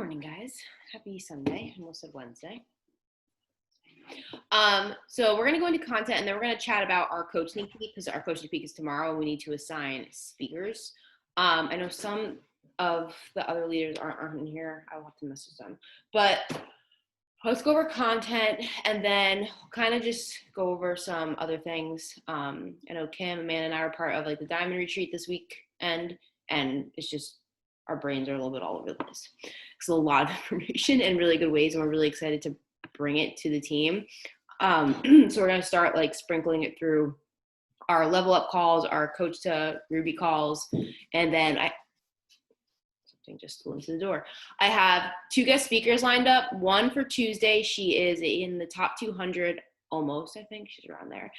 morning, guys. Happy Sunday. I almost said Wednesday. So we're going to go into content, and then we're going to chat about our coach sneak peek, because our coach sneak peek is tomorrow, and we need to assign speakers. I know some of the other leaders aren't in here. I will have to message them. But let's go over content, and then kind of just go over some other things. I know Kim, Amanda, and I are part of like the Diamond Retreat this weekend, and it's just our brains are a little bit all over the place. It's a lot of information in really good ways, and we're really excited to bring it to the team. So we're going to start like sprinkling it through our level up calls, our coach to Ruby calls, and then something just flew into the door. I have 2 guest speakers lined up. One for Tuesday. She is in the top 200 almost, I think she's around there.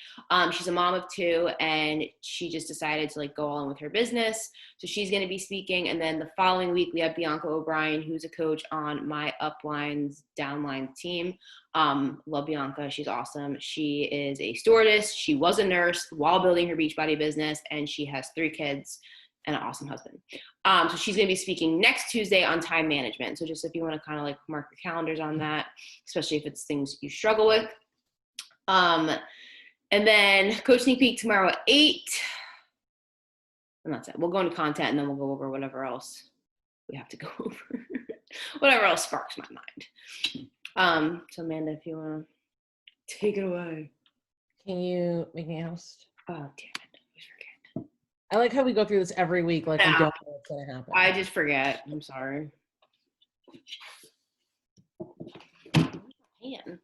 She's a mom of 2, and she just decided to like go on with her business. So she's going to be speaking. And then the following week, we have Bianca O'Brien, who's a coach on my uplines, downlines team. Love Bianca. She's awesome. She is a stewardess. She was a nurse while building her Beachbody business, and she has 3 kids and an awesome husband. So she's going to be speaking next Tuesday on time management. So just if you want to kind of like mark your calendars on that, especially if it's things you struggle with. And then coach sneak peek tomorrow at 8. And that's it. We'll go into content, and then we'll go over whatever else we have to go over. Whatever else sparks my mind. So Amanda, if you want to take it away. Can you make me a host? Oh, damn it. I forget. I like how we go through this every week like we don't know what's going to happen. I just forget. I'm sorry. Man.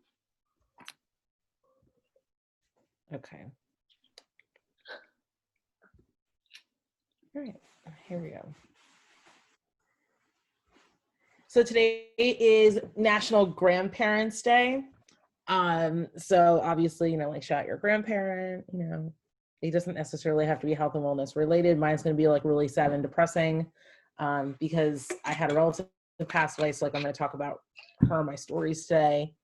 Okay. All right, here we go. So today is National Grandparents' Day. So obviously, like shout out your grandparent, it doesn't necessarily have to be health and wellness related. Mine's going to be like really sad and depressing because I had a relative pass away. So like I'm going to talk about her, my stories today.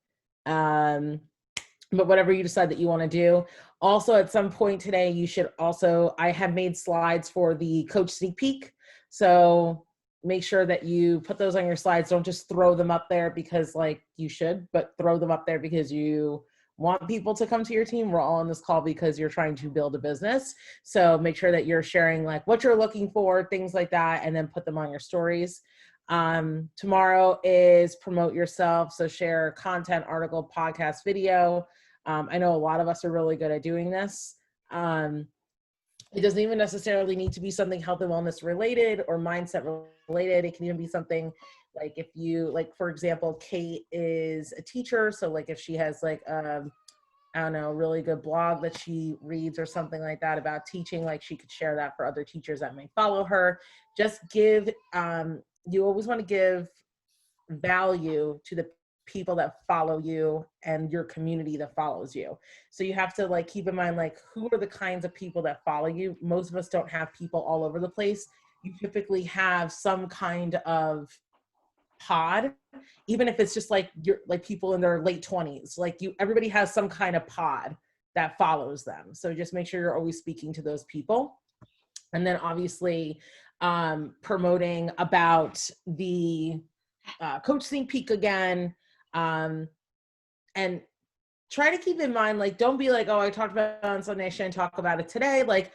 But whatever you decide that you want to do. Also, at some point today, you should also, I have made slides for the coach sneak peek. So make sure that you put those on your slides. Don't just throw them up there because like you should, but throw them up there because you want people to come to your team. We're all on this call because you're trying to build a business. So make sure that you're sharing like what you're looking for, things like that, and then put them on your stories. Tomorrow is promote yourself. So share content, article, podcast, video. I know a lot of us are really good at doing this. It doesn't even necessarily need to be something health and wellness related or mindset related. It can even be something like if you, like, for example, Kate is a teacher. So like if she has like, I don't know, really good blog that she reads or something like that about teaching, like she could share that for other teachers that may follow her. Just give, you always want to give value to the people that follow you and your community that follows you. So you have to like keep in mind, like, who are the kinds of people that follow you? Most of us don't have people all over the place. You typically have some kind of pod, even if it's just like you're like people in their late 20s, like everybody has some kind of pod that follows them. So just make sure you're always speaking to those people. And then obviously promoting about the coach sneak peek again. And try to keep in mind, like, don't be like, oh, I talked about it on Sunday, I shouldn't talk about it today. Like,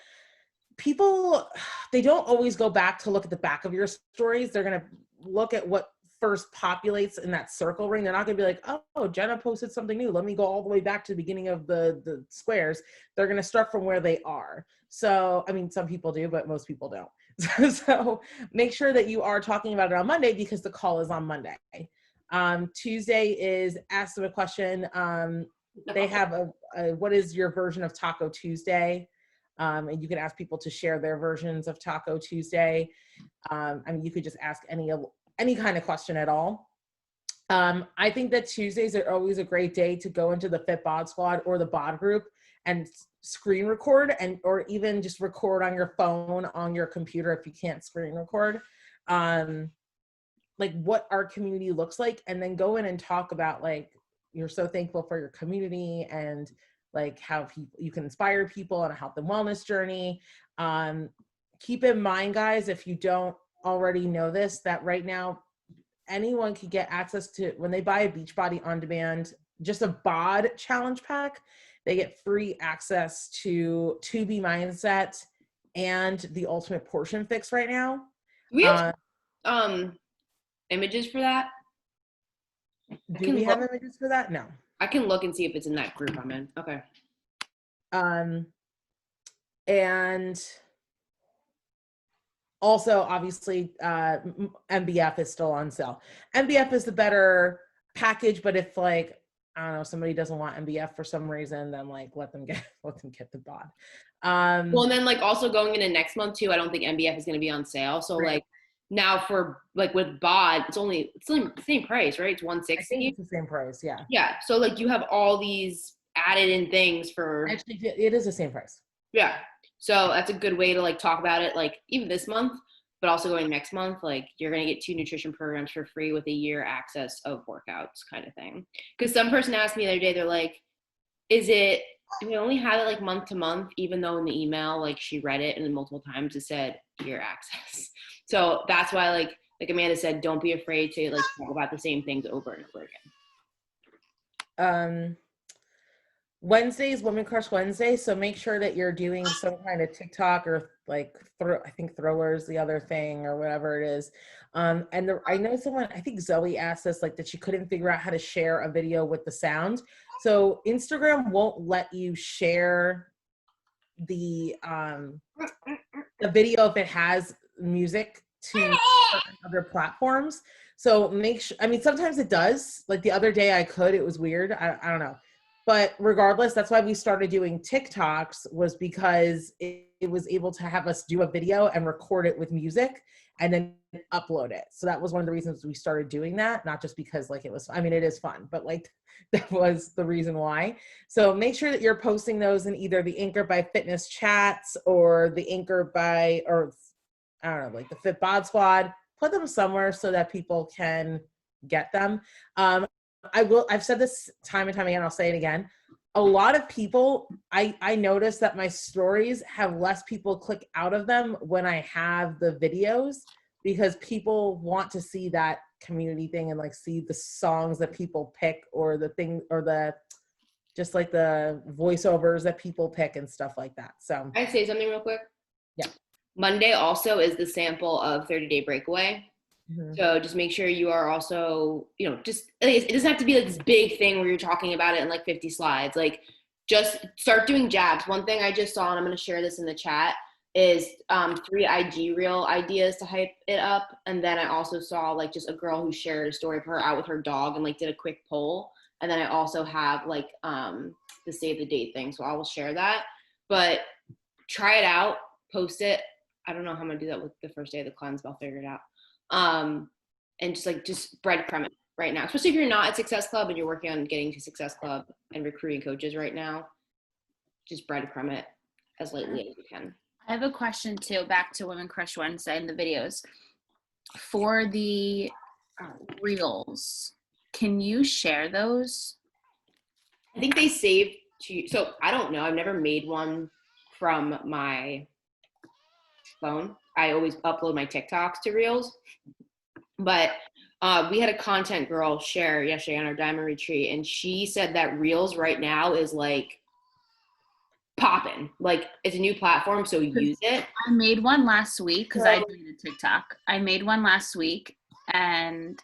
people, they don't always go back to look at the back of your stories. They're going to look at what first populates in that circle ring. They're not going to be like, oh, Jenna posted something new. Let me go all the way back to the beginning of the squares. They're going to start from where they are. So, I mean, some people do, but most people don't. So make sure that you are talking about it on Monday because the call is on Monday. Tuesday is ask them a question. They have a what is your version of Taco Tuesday? And you can ask people to share their versions of Taco Tuesday. I mean, you could just ask any kind of question at all. I think that Tuesdays are always a great day to go into the Fit Bod Squad or the Bod group and screen record, or even just record on your phone, on your computer if you can't screen record. Like what our community looks like, and then go in and talk about like you're so thankful for your community and like how you can inspire people on a health and wellness journey. Keep in mind, guys, if you don't already know this, that right now anyone could get access to, when they buy a Beachbody On Demand, just a bod challenge pack, they get free access to 2B Mindset and the Ultimate Portion Fix right now. Do we have images for that? Do we have images for that? No. I can look and see if it's in that group I'm in. Okay. And also, obviously, MBF is still on sale. MBF is the better package, but if like, I don't know, somebody doesn't want MBF for some reason, then like let them get the bod. Well, and then like also going into next month too, I don't think MBF is going to be on sale. So right. like now for like with bod, it's the same price, right? It's $160. I think it's the same price, yeah. Yeah. So like you have all these added in things for. Actually, it is the same price. Yeah. So that's a good way to like talk about it, like even this month, but also going next month, like you're going to get 2 nutrition programs for free with a year access of workouts kind of thing. Because some person asked me the other day, they're like, do we only have it like month to month, even though in the email, like she read it and then multiple times it said year access. So that's why like Amanda said, don't be afraid to like talk about the same things over and over again. Wednesdays, Women Crush Wednesday. So make sure that you're doing some kind of TikTok or like I think Throwers, the other thing or whatever it is. I know someone, I think Zoe asked us like that she couldn't figure out how to share a video with the sound. So Instagram won't let you share the video if it has music to other platforms. So make sure, I mean, sometimes it does. Like the other day I could, it was weird. I don't know. But regardless, that's why we started doing TikToks, was because it was able to have us do a video and record it with music and then upload it. So that was one of the reasons we started doing that, not just because like it was, I mean, it is fun, but like that was the reason why. So make sure that you're posting those in either the Anchor by Fitness chats or the Anchor by, or I don't know, like the Fit Bod Squad. Put them somewhere so that people can get them. I've said this time and time again, I'll say it again. A lot of people, I notice that my stories have less people click out of them when I have the videos, because people want to see that community thing and like see the songs that people pick or the thing or the just like the voiceovers that people pick and stuff like that. So Can I say something real quick? Yeah. Monday also is the sample of 30-Day Breakaway. Mm-hmm. So just make sure you are also, just, it doesn't have to be like this big thing where you're talking about it in like 50 slides. Like just start doing jabs. One thing I just saw, and I'm going to share this in the chat, is 3 IG reel ideas to hype it up. And then I also saw like just a girl who shared a story of her out with her dog and like did a quick poll. And then I also have like the save the date thing. So I will share that, but try it out, post it. I don't know how I'm going to do that with the first day of the cleanse, but I'll figure it out. And just breadcrumb it right now, especially if you're not at Success Club and you're working on getting to Success Club and recruiting coaches right now, just breadcrumb it as lightly as you can. I have a question too, back to Women Crush Wednesday and the videos. For the reels, can you share those? I think they save to you. So I don't know. I've never made one from my phone. I always upload my TikToks to reels. But we had a content girl share yesterday on our Diamond Retreat, and she said that reels right now is like popping. Like it's a new platform, so use it. I made one last week because I deleted TikTok. I made one last week and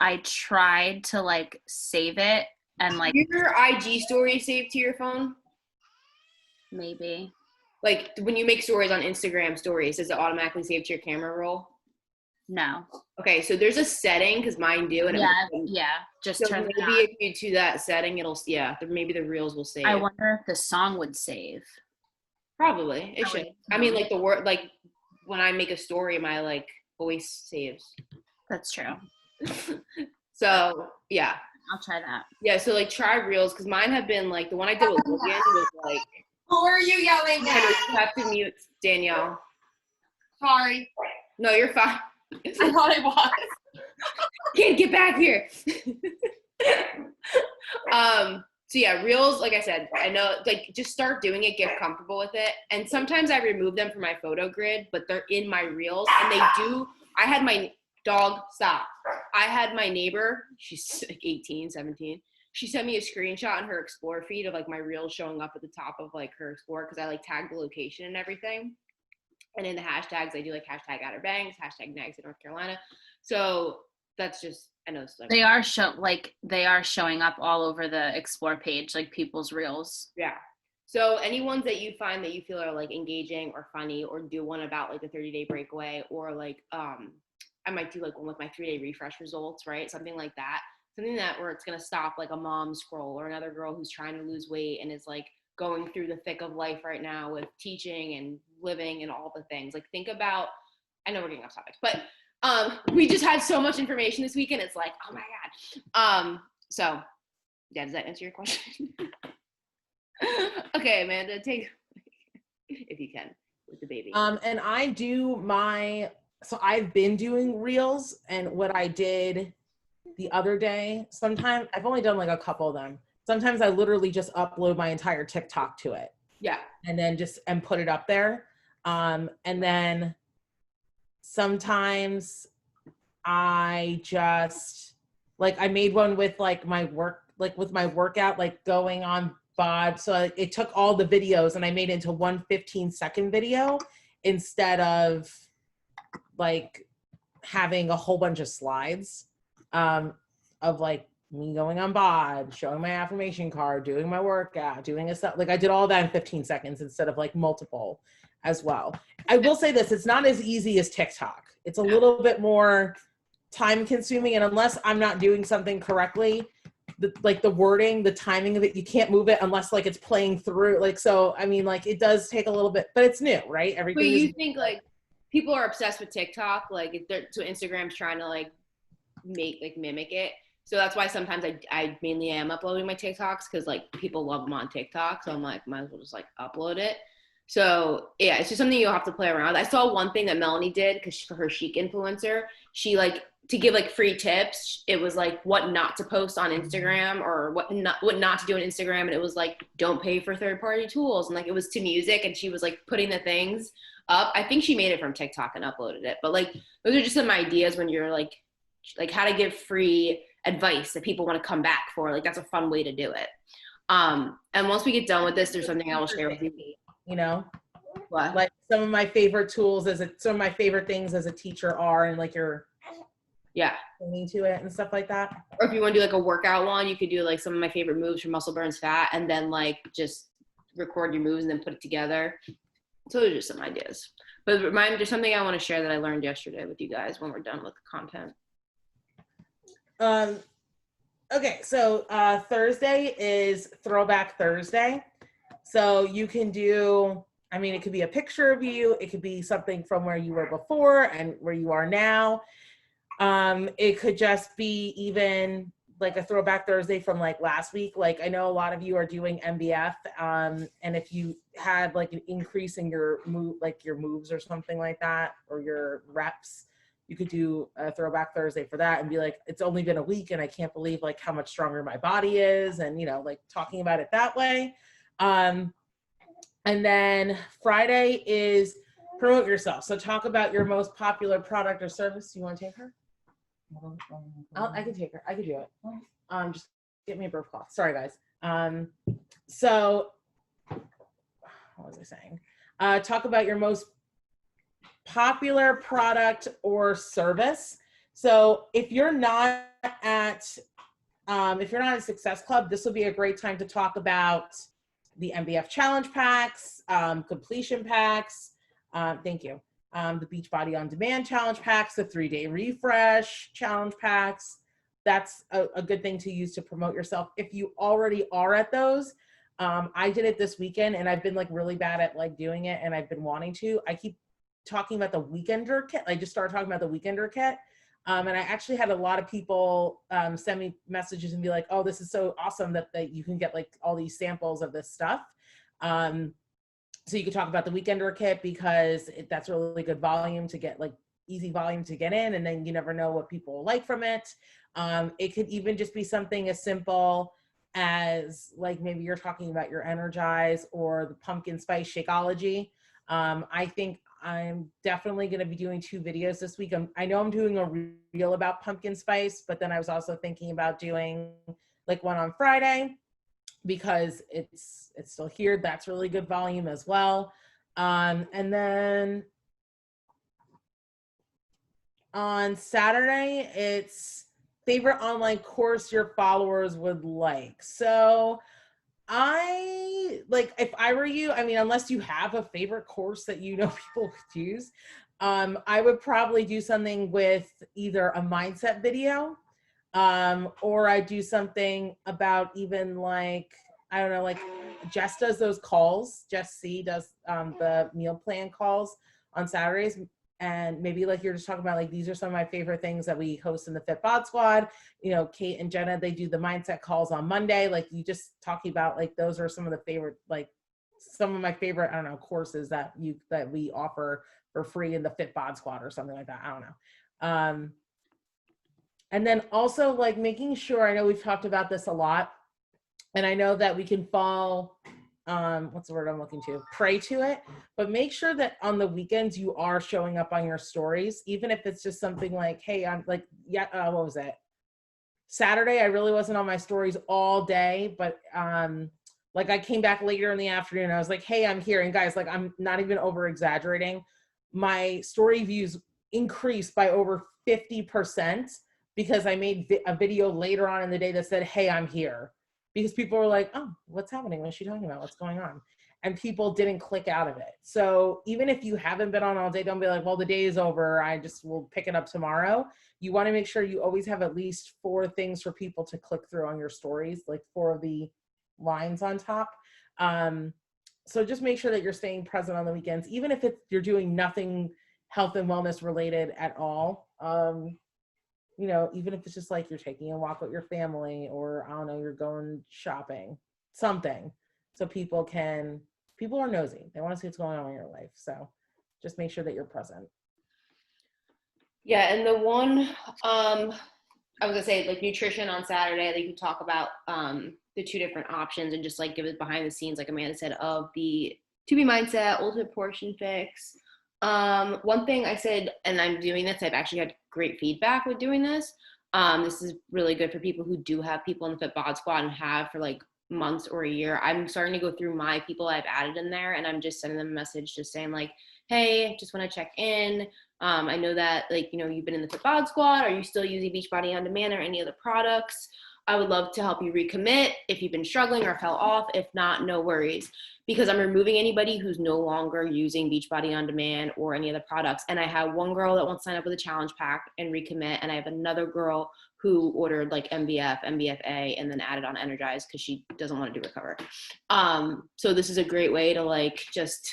I tried to like save it and like. Your IG story saved to your phone? Maybe. Like when you make stories on Instagram stories, does it automatically save to your camera roll? No. Okay, so there's a setting, because mine do. And just so turn it maybe on. if you do that setting, maybe the reels will save. I wonder if the song would save. Probably, it should. I mean, like the word, like when I make a story, my like voice saves. That's true. So yeah. I'll try that. Yeah, so like try reels, because mine have been like, the one I did with Logan was like. Who are you yelling at? You have to mute Danielle. Sorry. No, you're fine. I thought I was. Can't get back here. So yeah, reels, like I said, I know, like just start doing it, get comfortable with it. And sometimes I remove them from my photo grid, but they're in my reels, and I had my dog stop. I had my neighbor, she's like 18, 17. She sent me a screenshot on her Explore feed of like my reels showing up at the top of like her Explore because I like tagged the location and everything. And in the hashtags, I do like hashtag Outer Banks, hashtag Nags in North Carolina. So that's just, I know it's like, They are showing up all over the Explore page, like people's reels. yeah. So any ones that you find that you feel are like engaging or funny or do one about like the 30-day breakaway or like I might do like one with my 3-day refresh results, right? Something like that. Something that where it's gonna stop like a mom scroll or another girl who's trying to lose weight and is like going through the thick of life right now with teaching and living and all the things. Like think about, I know we're getting off topic, but we just had so much information this weekend. It's like, oh my God. So yeah, does that answer your question? Okay, Amanda, take if you can with the baby. And I do so I've been doing reels, and what I did the other day, sometimes I've only done like a couple of them. Sometimes I literally just upload my entire TikTok to it. Yeah. And then and put it up there. And then sometimes I just like, I made one with like my workout, like going on BOD. So it took all the videos and I made it into one 15-second video instead of like having a whole bunch of slides of like me going on BOD, showing my affirmation card, doing my workout, doing a stuff. Like I did all that in 15 seconds instead of like multiple as well. I will say this, it's not as easy as TikTok. It's a little bit more time consuming, and unless I'm not doing something correctly, the wording, the timing of it, you can't move it unless like it's playing through. Like, so, I mean, like it does take a little bit, but it's new, right? Everything But you is think like people are obsessed with TikTok, like so Instagram's trying to like mimic it. So that's why sometimes I mainly am uploading my TikToks because like people love them on TikTok. So I'm like, might as well just like upload it. So yeah, it's just something you'll have to play around. I saw one thing that Melanie did because for her chic influencer, she like to give like free tips. It was like what not to post on Instagram or what not to do on Instagram, and it was like don't pay for third-party tools, and like it was to music, and she was like putting the things up. I think she made it from TikTok and uploaded it, but like those are just some ideas when you're like how to give free advice that people want to come back for. Like that's a fun way to do it. And once we get done with this, there's something I will share with you. you know, What? like some of my favorite tools some of my favorite things as a teacher are, and like you're Yeah. into it and stuff like that. Or if you want to do like a workout one, you could do like some of my favorite moves from Muscle Burns Fat and then like just record your moves and then put it together. So those are just some ideas. But there's something I want to share that I learned yesterday with you guys when we're done with the content. Okay, so Thursday is Throwback Thursday. So you can do, I mean, it could be a picture of you, it could be something from where you were before and where you are now. It could just be even like a Throwback Thursday from like last week. Like I know a lot of you are doing MBF, and if you had like an increase in your moves or something like that, or your reps, you could do a Throwback Thursday for that and be like, it's only been a week and I can't believe like how much stronger my body is, and you know, like talking about it that way. And then Friday is promote yourself. So talk about your most popular product or service. You want to take her? I can take her. I can do it. Just get me a birth cloth. Sorry, guys. So what was I saying? Talk about your most popular product or service. So if you're not at Success Club, this will be a great time to talk about the MBF challenge packs, completion packs. Thank you. The Beachbody On Demand challenge packs, the 3-day refresh challenge packs. That's a good thing to use to promote yourself. If you already are at those, I did it this weekend and I've been like really bad at like doing it, and I've been wanting to. I keep talking about the Weekender kit. I just started talking about the Weekender kit. And I actually had a lot of people send me messages and be like, oh, this is so awesome that you can get like all these samples of this stuff. So you could talk about the Weekender kit because that's really good volume to get, like easy volume to get in, and then you never know what people like from it. It could even just be something as simple as like maybe you're talking about your Energize or the pumpkin spice Shakeology. I think I'm definitely going to be doing 2 videos this week. I know I'm doing a reel about pumpkin spice, but then I was also thinking about doing like one on Friday because it's still here. That's really good volume as well. And then on Saturday, it's favorite online course your followers would like. So if I were you, I mean, unless you have a favorite course that you know people would use, I would probably do something with either a mindset video, or I do something about even like, I don't know, like Jess does those calls. Jess C does the meal plan calls on Saturdays. And maybe like you're just talking about, like, these are some of my favorite things that we host in the Fit Bod Squad. You know, Kate and Jenna, they do the mindset calls on Monday. Like, you just talking about, like, those are some of the favorite, like some of my favorite, I don't know, courses that we offer for free in the Fit Bod Squad or something like that. I don't know. And then also like making sure, I know we've talked about this a lot, and I know that we can fall, what's the word I'm looking to? Pray to it, but make sure that on the weekends you are showing up on your stories, even if it's just something like, hey, I'm like, what was it? Saturday, I really wasn't on my stories all day, but like I came back later in the afternoon. I was like, hey, I'm here. And guys, like, I'm not even over exaggerating. My story views increased by over 50% because I made a video later on in the day that said, hey, I'm here. Because people were like, oh, what's happening? What's she talking about? What's going on? And people didn't click out of it. So even if you haven't been on all day, don't be like, well, the day is over. I just will pick it up tomorrow. You want to make sure you always have at least 4 things for people to click through on your stories, like 4 of the lines on top. So just make sure that you're staying present on the weekends, even if you're doing nothing health and wellness related at all. You know, even if it's just like you're taking a walk with your family, or I don't know, you're going shopping, something. So people are nosy. They want to see what's going on in your life. So just make sure that you're present. Yeah, and the one, I was gonna say, like, nutrition on Saturday, like, you talk about the 2 different options and just like give it behind the scenes, like Amanda said, of the To Be Mindset, Ultimate Portion Fix. One thing I said, and I'm doing this, I've actually had great feedback with doing this. This is really good for people who do have people in the Fit Bod Squad and have for like months or a year. I'm starting to go through my people I've added in there, and I'm just sending them a message just saying like, hey, just want to check in. I know that, like, you know, you've been in the Fit Bod Squad. Are you still using Beachbody On Demand or any other products? I would love to help you recommit if you've been struggling or fell off. If not, no worries, because I'm removing anybody who's no longer using Beachbody On Demand or any other products. And I have one girl that wants to sign up with a challenge pack and recommit. And I have another girl who ordered like MBF, MBFA, and then added on Energize because she doesn't want to do Recover. So this is a great way to like just,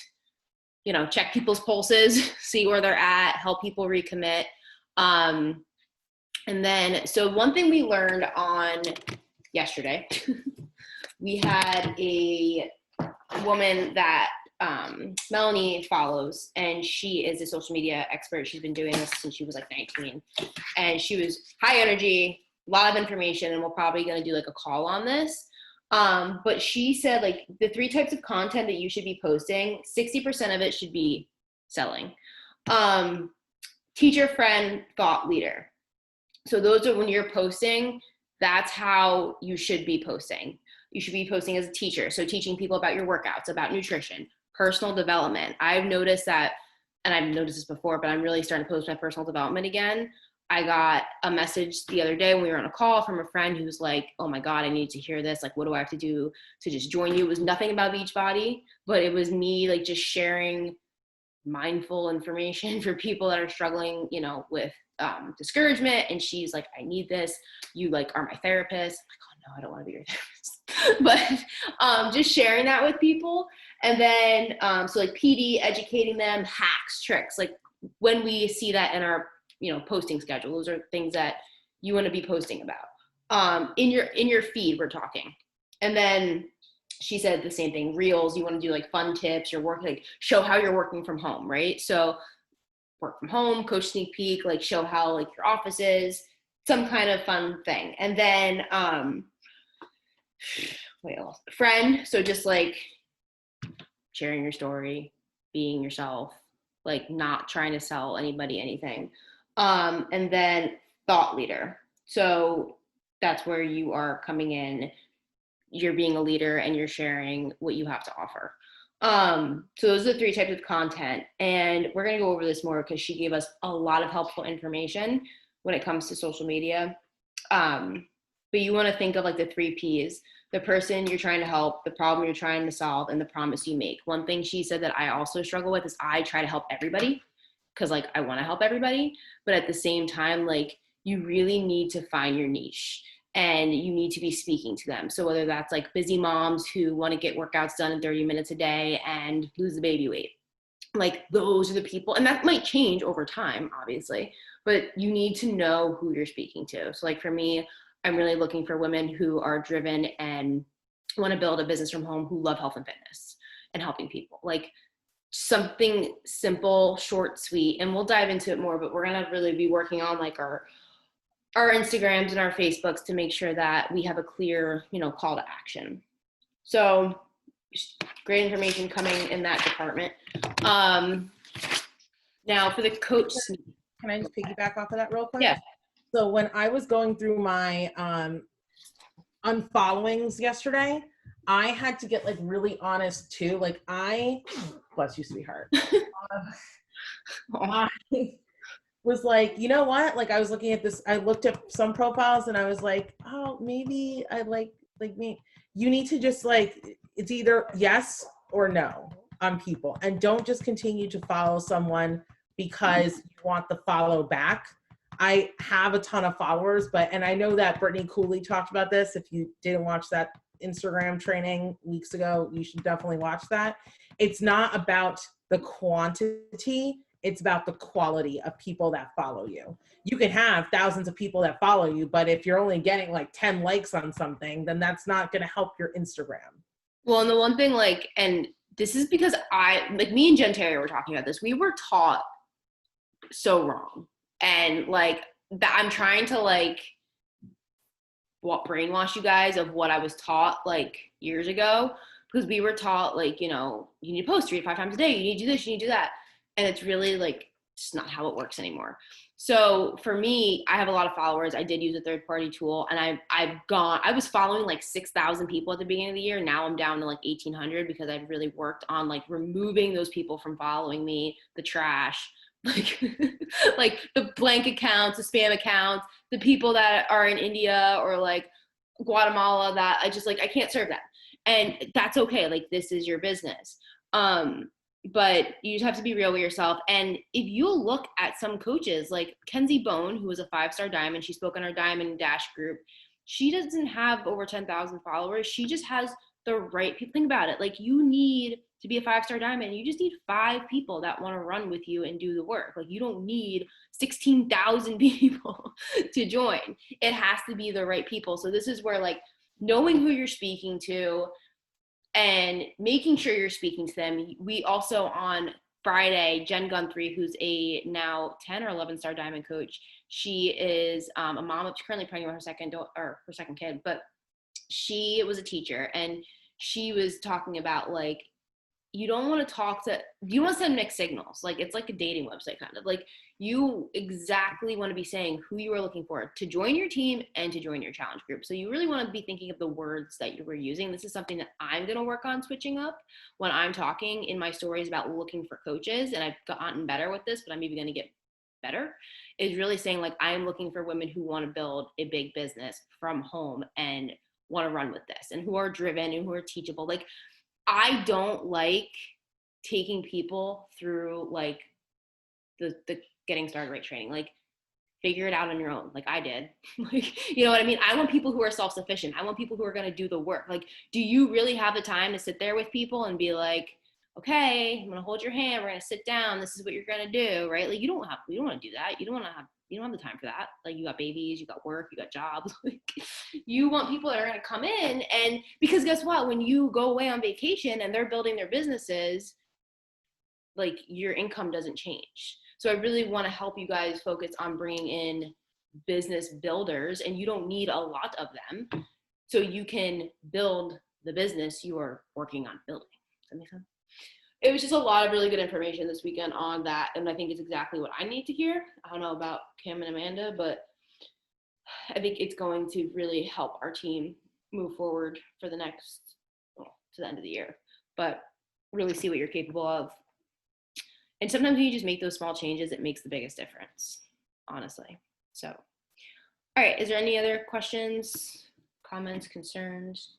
you know, check people's pulses, see where they're at, help people recommit. And then, so one thing we learned on yesterday, we had a woman that Melanie follows, and she is a social media expert. She's been doing this since she was like 19, and she was high energy, a lot of information, and we're probably going to do like a call on this. But she said like the 3 types of content that you should be posting, 60% of it should be selling. Teacher, friend, thought leader. So those are when you're posting, that's how you should be posting. You should be posting as a teacher. So teaching people about your workouts, about nutrition, personal development. I've noticed that, and I've noticed this before, but I'm really starting to post my personal development again. I got a message the other day when we were on a call from a friend who was like, oh my God, I need to hear this. Like, what do I have to do to just join you? It was nothing about Beachbody, but it was me like just sharing mindful information for people that are struggling, you know, with discouragement. And she's like, I need this. You like are my therapist. I'm like, oh no, I don't want to be your therapist. But just sharing that with people. And then, so like PD, educating them, hacks, tricks. Like when we see that in our, you know, posting schedule, those are things that you want to be posting about. In your feed, we're talking. And then she said the same thing, reels, you want to do like fun tips, your work, like show how you're working from home, right? So work from home, coach sneak peek, like show how like your office is, some kind of fun thing. And then, friend. So just like sharing your story, being yourself, like not trying to sell anybody anything. And then thought leader. So that's where you are coming in, you're being a leader and you're sharing what you have to offer. So those are the 3 types of content. And we're going to go over this more because she gave us a lot of helpful information when it comes to social media. But you want to think of like the 3 Ps: the person you're trying to help, the problem you're trying to solve, and the promise you make. One thing she said that I also struggle with is I try to help everybody because like I want to help everybody, but at the same time, like you really need to find your niche and you need to be speaking to them. So whether that's like busy moms who want to get workouts done in 30 minutes a day and lose the baby weight, like those are the people, and that might change over time, obviously, but you need to know who you're speaking to. So like for me, I'm really looking for women who are driven and want to build a business from home, who love health and fitness and helping people. Like something simple, short, sweet, and we'll dive into it more, but we're going to really be working on like our Instagrams and our Facebooks to make sure that we have a clear, call to action. So great information coming in that department. Now for the coach. Can I just piggyback off of that real quick? Yeah. So when I was going through my unfollowings yesterday, I had to get like really honest too. Like bless you, sweetheart. I was like, you know what? Like I was looking at this, I looked at some profiles and I was like, oh, maybe I like me. You need to just like, it's either yes or no on people, and don't just continue to follow someone because you want the follow back. I have a ton of followers, and I know that Brittany Cooley talked about this. If you didn't watch that Instagram training weeks ago, you should definitely watch that. It's not about the quantity, it's about the quality of people that follow you. You can have thousands of people that follow you, but if you're only getting like 10 likes on something, then that's not going to help your Instagram. Well, and the one thing, like, and this is because me and Jen Terry were talking about this. We were taught so wrong. And like that, I'm trying to like brainwash you guys of what I was taught like years ago, because we were taught like, you need to post 3 to 5 times a day. You need to do this, you need to do that. And it's really like, it's not how it works anymore. So for me, I have a lot of followers. I did use a 3rd-party tool, and I was following like 6,000 people at the beginning of the year. Now I'm down to like 1,800 because I've really worked on like removing those people from following me, the trash, like like the blank accounts, the spam accounts, the people that are in India or like Guatemala that I just like, I can't serve them. And that's okay. Like this is your business. But you just have to be real with yourself. And if you look at some coaches like Kenzie Bone, who was a 5-star diamond, she spoke on our Diamond Dash group. She doesn't have over 10,000 followers. She just has the right people. Think about it. Like you need to be a 5-star diamond. You just need 5 people that want to run with you and do the work. Like you don't need 16,000 people to join. It has to be the right people. So this is where like knowing who you're speaking to and making sure you're speaking to them. We also on Friday, Jen Guthrie, who's a now 10 or 11-star diamond coach, she is a mom. She's currently pregnant with her second kid, but she was a teacher, and she was talking about like, you don't want to send mixed signals. Like it's like a dating website kind of. Like you exactly want to be saying who you are looking for to join your team and to join your challenge group. So you really want to be thinking of the words that you were using. This is something that I'm going to work on switching up when I'm talking in my stories about looking for coaches. And I've gotten better with this, but I'm maybe going to get better, is really saying like, I'm looking for women who want to build a big business from home and want to run with this, and who are driven and who are teachable. Like I don't like taking people through like the getting started right training. Like figure it out on your own, like I did. Like, you know what I mean? I want people who are self-sufficient. I want people who are going to do the work. Like, do you really have the time to sit there with people and be like, okay, I'm going to hold your hand. We're going to sit down. This is what you're going to do. Right? Like you don't want to do that. You don't have the time for that. Like you got babies, you got work, you got jobs. Like you want people that are going to come in, and because guess what? When you go away on vacation and they're building their businesses, like your income doesn't change. So I really want to help you guys focus on bringing in business builders, and you don't need a lot of them, so you can build the business you are working on building. Does that make sense? it was just a lot of really good information this weekend on that, and I think it's exactly what I need to hear. I don't know about Kim and Amanda, but I think it's going to really help our team move forward for the next, to the end of the year, but really see what you're capable of. And sometimes when you just make those small changes, it makes the biggest difference, honestly. So, all right, is there any other questions, comments, concerns?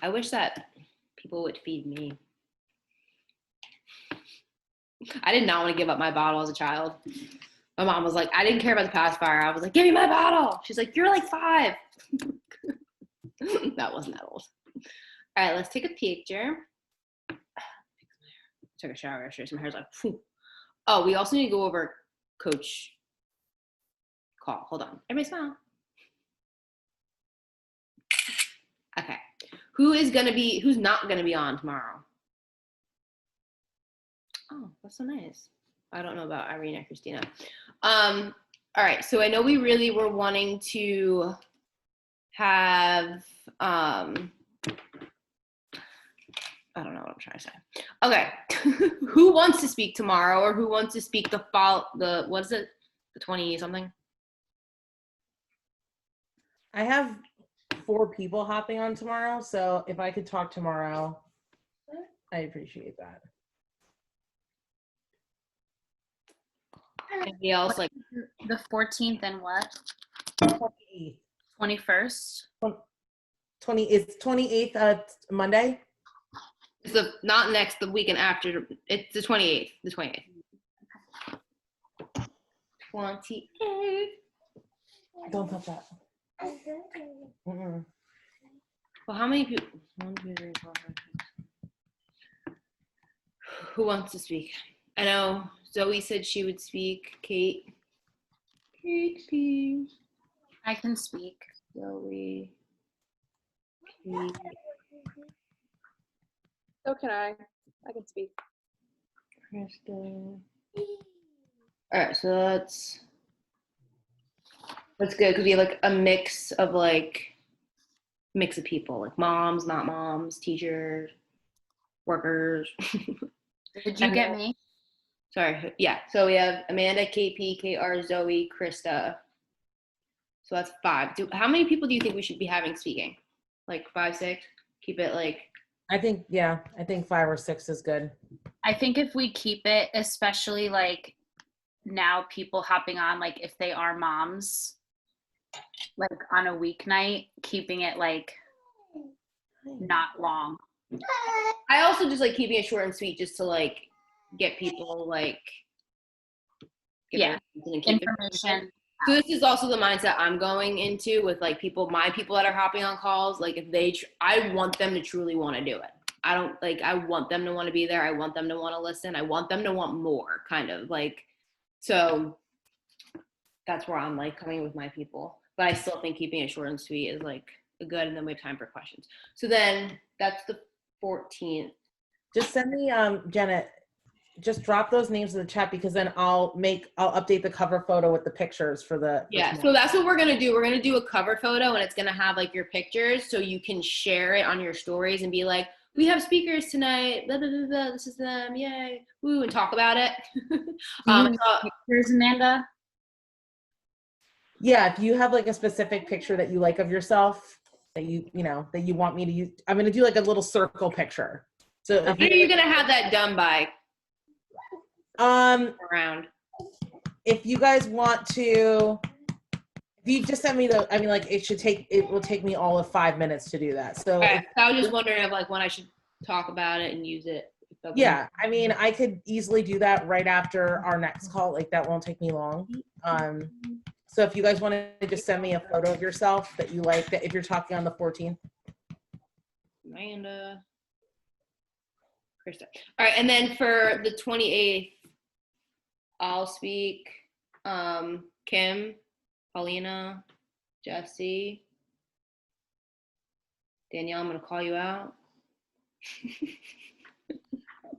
I wish that people would feed me. I did not want to give up my bottle as a child. My mom was like, I didn't care about the pacifier. I was like, give me my bottle. She's like, you're like 5. That wasn't that old. All right, let's take a picture. Took a shower yesterday, so my hair's like, phew. Oh, we also need to go over coach call. Hold on. Everybody smile. Okay. Who's not gonna be on tomorrow? Oh, that's so nice. I don't know about Irene or Christina. All right, so I know we really were wanting to have, I don't know what I'm trying to say. Okay, who wants to speak tomorrow, or who wants to speak what is it, the 20 something? I have 4 people hopping on tomorrow, so if I could talk tomorrow, I appreciate that. Anybody else like? The 14th and what? 28th. 21st? 28th Monday. It's not next, the weekend after. It's the 28th. The 28th. 28th. Don't touch that. Mm-mm. Well, how many people? 1, 2, 3, 4, 5, 6. Who wants to speak? I know Zoe said she would speak. Kate. Kate. I can speak. Zoe. Kate. So can I. I can speak. Krista. All right, so that's good because we have like a mix of people, like moms, not moms, teachers, workers. Did you get me? Sorry, yeah. So we have Amanda, KP, KR, Zoe, Krista. So that's 5. How many people do you think we should be having speaking? Like 5, 6? Keep it like. I think 5 or 6 is good. I think if we keep it, especially like now people hopping on, like if they are moms, like on a weeknight, keeping it like not long. I also just like keeping it short and sweet just to like get people like. Information. So this is also the mindset I'm going into with like my people that are hopping on calls. Like if I want them to truly want to do it. I want them to want to be there. I want them to want to listen. I want them to want more, kind of like, so that's where I'm like coming with my people. But I still think keeping it short and sweet is like good, and then we have time for questions. So then that's the 14th. Just send me, Janet, just drop those names in the chat, because then I'll update the cover photo with the pictures for the. Yeah, so that's what we're gonna do. We're gonna do a cover photo, and it's gonna have like your pictures, so you can share it on your stories and be like, we have speakers tonight, blah, blah, blah, blah, this is them, yay, woo, and talk about it. Pictures, Amanda? Yeah, if you have like a specific picture that you like of yourself, that you want me to use, I'm gonna do like a little circle picture. So when are you gonna have that done by? Around. If you guys want to, if you just send me it will take me all of 5 minutes to do that. So right. I was just wondering if like when I should talk about it and use it. Yeah, I mean, I could easily do that right after our next call. Like that won't take me long. So if you guys want to just send me a photo of yourself that you like, that if you're talking on the 14th. Amanda. Krista. All right, and then for the 28th, I'll speak. Kim, Paulina, Jesse, Danielle, I'm gonna call you out.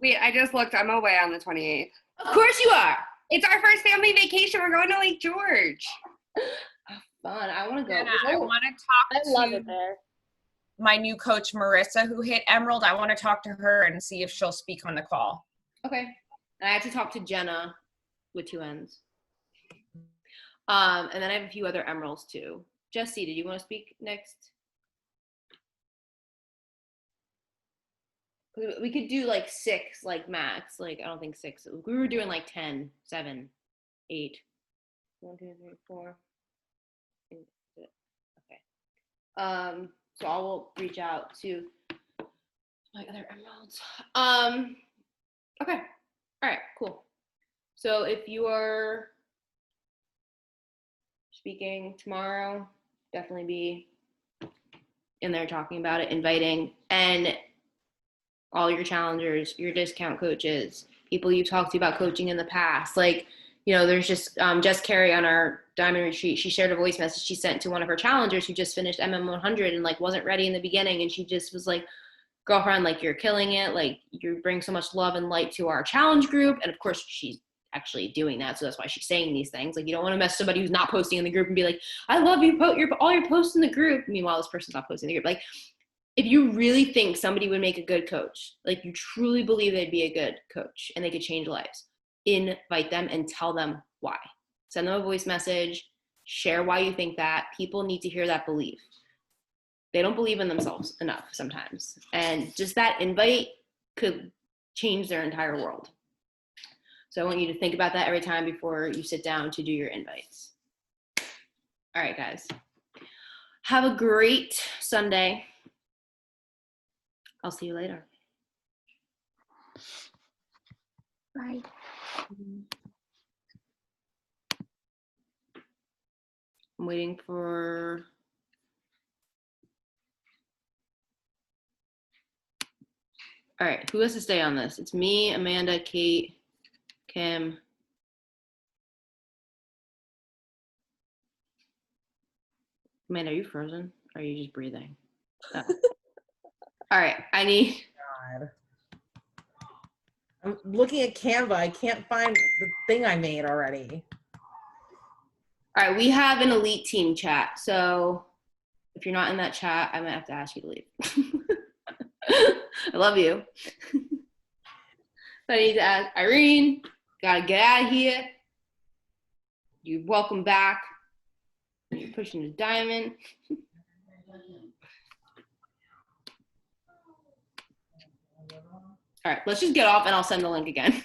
Wait, I just looked. I'm away on the 28th. Of course you are. It's our first family vacation. We're going to Lake George. Fun. I want to go. I want to talk I love it there. my new coach, Marissa, who hit Emerald. I want to talk to her and see if she'll speak on the call. Okay. And I had to talk to Jenna with 2 N's. And then I have a few other emeralds too. Jesse, did you want to speak next? We could do like 6, like max. Like, I don't think 6. We were doing like 10, 7, 8. 1, 2, 3, 4. Okay. So I will reach out to my other emeralds. Okay. All right, cool. So if you are speaking tomorrow, definitely be in there talking about it, inviting, and all your challengers, your discount coaches, people you've talked to about coaching in the past. Like, you know, there's just Jess Carey on our Diamond Retreat. She shared a voice message she sent to one of her challengers who just finished MM100 and like wasn't ready in the beginning. And she just was like, girlfriend, like, you're killing it. Like, you bring so much love and light to our challenge group. And of course she's actually doing that. So that's why she's saying these things. Like, you don't want to mess somebody who's not posting in the group and be like, I love you, all your posts in the group. Meanwhile, this person's not posting in the group. Like, if you really think somebody would make a good coach, like you truly believe they'd be a good coach and they could change lives, invite them and tell them why. Send them a voice message, share why you think that. People need to hear that belief. They don't believe in themselves enough sometimes. And just that invite could change their entire world. So I want you to think about that every time before you sit down to do your invites. All right, guys. Have a great Sunday. I'll see you later. Bye. I'm waiting for all right, who has to stay on this? It's me, Amanda, Kate, Kim. Amanda, are you frozen? Or are you just breathing? Oh. All right, I need. God. I'm looking at Canva. I can't find the thing I made already. All right, we have an elite team chat. So if you're not in that chat, I might have to ask you to leave. I love you. I need to ask Irene, gotta get out of here. You're welcome back. You're pushing the diamond. All right, let's just get off and I'll send the link again.